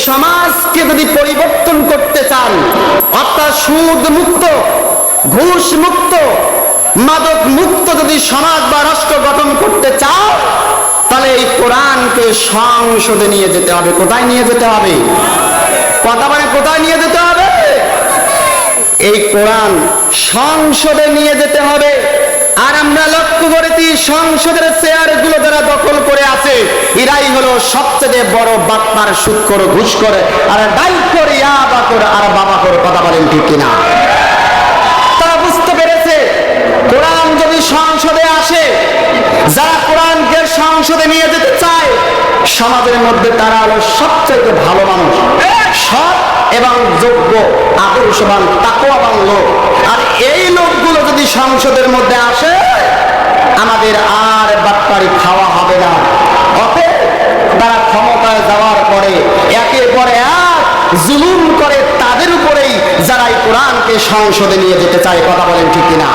সমাজকে যদি পরিবর্তন করতে চান, অর্থাৎ সুদ মুক্ত, ঘুষ মুক্ত, মাদক মুক্ত যদি সমাজ বা রাষ্ট্র গঠন করতে চাও, তাহলে এই কোরআনকে সংসদে নিয়ে যেতে হবে। কোথায় নিয়ে যেতে হবে? কথা বলে কোথায় নিয়ে যেতে হবে? এই কোরআন সংসদে নিয়ে যেতে হবে। আর আমরা লক্ষ্য করেছি সংসদের চেয়ার গুলো যারা দখল করে আছে, এরাই হলো সবচেয়ে বড় বাটপার, সুদ করে, ঘুষ করে, আর ডাইল করে, ইয়াবা করে, আর বাবা করে। কথা বলেন ঠিক কিনা? তারা বুঝতে পেরেছে কোরআন যদি সংসদে আসে, যারা কোরআনকে সংসদে নিয়ে যেতে চায়, সমাজের মধ্যে তারা হলো সবচেয়ে ভালো মানুষ, সৎ এবং যোগ্য, আদর্শবান, তাকওয়াবান লোক। আর এই লোকগুলো যদি সংসদের মধ্যে আসে, আমাদের আর বাটপারি খাওয়া হবে না। অতএব তারা ক্ষমতায় যাওয়ার পরে একের পর এক জুলুম করে তাদের উপরেই, যারা এই কোরআনকে সংসদে নিয়ে যেতে চায়। কথা বলেন ঠিক কিনা?